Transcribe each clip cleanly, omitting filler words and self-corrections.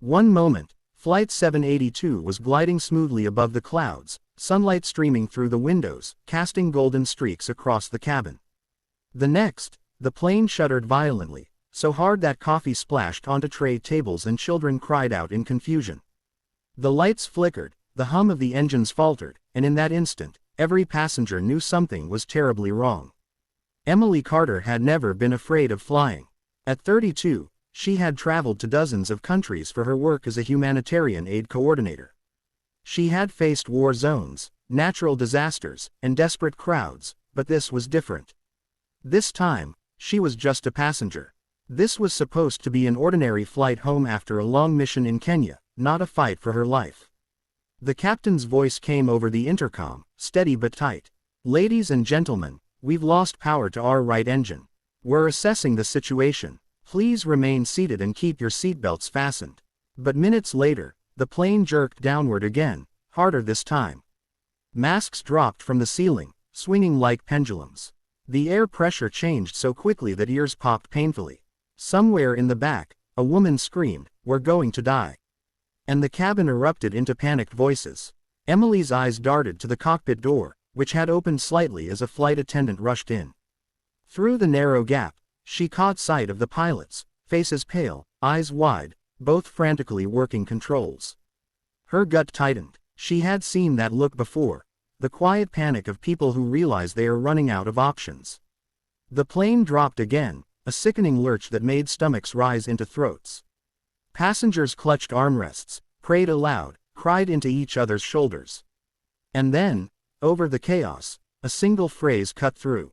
One moment, Flight 782 was gliding smoothly above the clouds, sunlight streaming through the windows, casting golden streaks across the cabin. The next, the plane shuddered violently, so hard that coffee splashed onto tray tables and children cried out in confusion. The lights flickered, the hum of the engines faltered, and in that instant, every passenger knew something was terribly wrong. Emily Carter had never been afraid of flying. At 32, she had traveled to dozens of countries for her work as a humanitarian aid coordinator. She had faced war zones, natural disasters, and desperate crowds, but this was different. This time, she was just a passenger. This was supposed to be an ordinary flight home after a long mission in Kenya, not a fight for her life. The captain's voice came over the intercom, steady but tight. "Ladies and gentlemen, we've lost power to our right engine. We're assessing the situation. Please remain seated and keep your seatbelts fastened." But minutes later, the plane jerked downward again, harder this time. Masks dropped from the ceiling, swinging like pendulums. The air pressure changed so quickly that ears popped painfully. Somewhere in the back, a woman screamed, "We're going to die." And the cabin erupted into panicked voices. Emily's eyes darted to the cockpit door, which had opened slightly as a flight attendant rushed in. Through the narrow gap, she caught sight of the pilots, faces pale, eyes wide, both frantically working controls. Her gut tightened. She had seen that look before, the quiet panic of people who realize they are running out of options. The plane dropped again, a sickening lurch that made stomachs rise into throats. Passengers clutched armrests, prayed aloud, cried into each other's shoulders. And then, over the chaos, a single phrase cut through.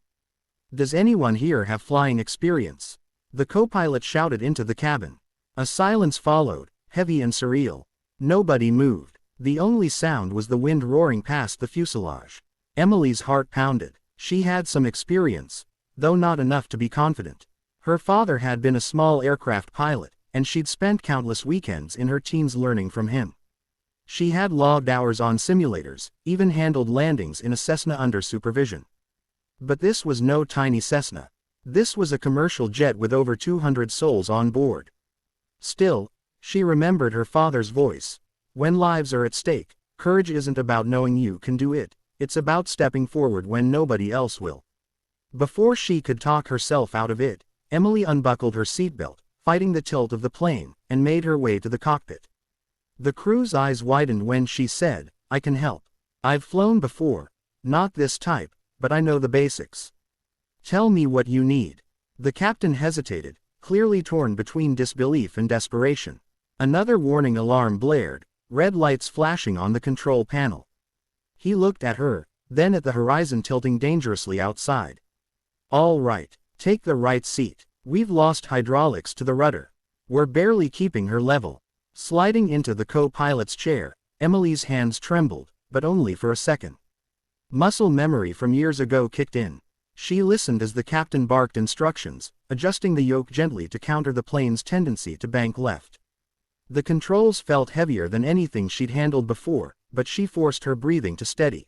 "Does anyone here have flying experience?" The co-pilot shouted into the cabin. A silence followed, heavy and surreal. Nobody moved. The only sound was the wind roaring past the fuselage. Emily's heart pounded. She had some experience, though not enough to be confident. Her father had been a small aircraft pilot, and she'd spent countless weekends in her teens learning from him. She had logged hours on simulators, even handled landings in a Cessna under supervision. But this was no tiny Cessna. This was a commercial jet with over 200 souls on board. Still, she remembered her father's voice. "When lives are at stake, courage isn't about knowing you can do it, it's about stepping forward when nobody else will." Before she could talk herself out of it, Emily unbuckled her seatbelt, fighting the tilt of the plane, and made her way to the cockpit. The crew's eyes widened when she said, "I can help. I've flown before. Not this type, but I know the basics. Tell me what you need." The captain hesitated, clearly torn between disbelief and desperation. Another warning alarm blared, red lights flashing on the control panel. He looked at her, then at the horizon tilting dangerously outside. "All right, take the right seat. We've lost hydraulics to the rudder. We're barely keeping her level." Sliding into the co-pilot's chair, Emily's hands trembled, but only for a second. Muscle memory from years ago kicked in. She listened as the captain barked instructions, adjusting the yoke gently to counter the plane's tendency to bank left. The controls felt heavier than anything she'd handled before, but she forced her breathing to steady.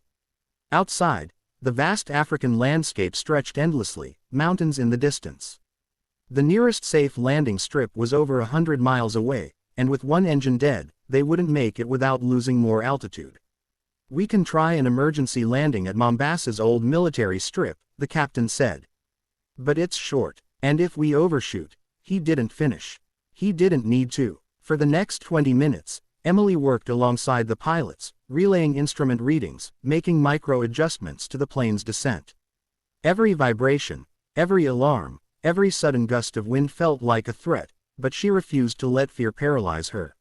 Outside, the vast African landscape stretched endlessly, mountains in the distance. The nearest safe landing strip was over 100 miles away, and with one engine dead, they wouldn't make it without losing more altitude. "We can try an emergency landing at Mombasa's old military strip," the captain said. "But it's short, and if we overshoot..." He didn't finish. He didn't need to. For the next 20 minutes, Emily worked alongside the pilots, relaying instrument readings, making micro-adjustments to the plane's descent. Every vibration, every alarm, every sudden gust of wind felt like a threat, but she refused to let fear paralyze her.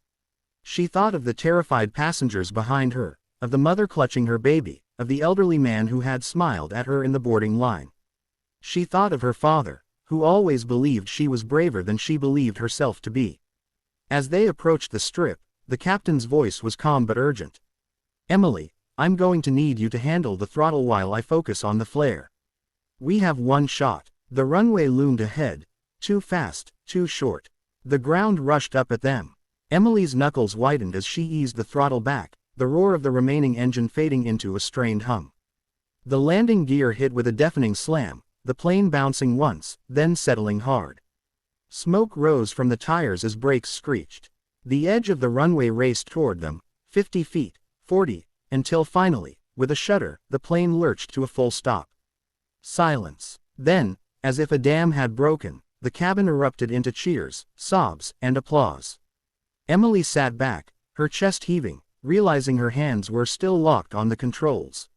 She thought of the terrified passengers behind her, of the mother clutching her baby, of the elderly man who had smiled at her in the boarding line. She thought of her father, who always believed she was braver than she believed herself to be. As they approached the strip, the captain's voice was calm but urgent. "Emily, I'm going to need you to handle the throttle while I focus on the flare. We have one shot." The runway loomed ahead, too fast, too short. The ground rushed up at them. Emily's knuckles widened as she eased the throttle back, the roar of the remaining engine fading into a strained hum. The landing gear hit with a deafening slam, the plane bouncing once, then settling hard. Smoke rose from the tires as brakes screeched. The edge of the runway raced toward them, 50 feet, 40, until finally, with a shudder, the plane lurched to a full stop. Silence. Then, as if a dam had broken, the cabin erupted into cheers, sobs, and applause. Emily sat back, her chest heaving, realizing her hands were still locked on the controls.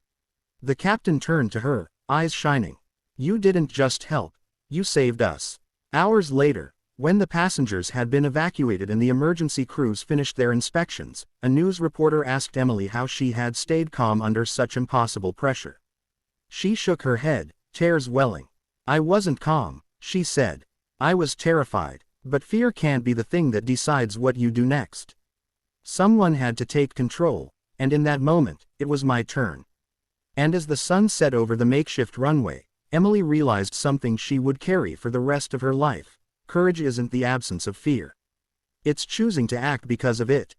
The captain turned to her, eyes shining. "You didn't just help, you saved us." Hours later, when the passengers had been evacuated and the emergency crews finished their inspections, a news reporter asked Emily how she had stayed calm under such impossible pressure. She shook her head, tears welling. "I wasn't calm," she said. "I was terrified, but fear can't be the thing that decides what you do next. Someone had to take control, and in that moment, it was my turn." And as the sun set over the makeshift runway, Emily realized something she would carry for the rest of her life. Courage isn't the absence of fear. It's choosing to act because of it.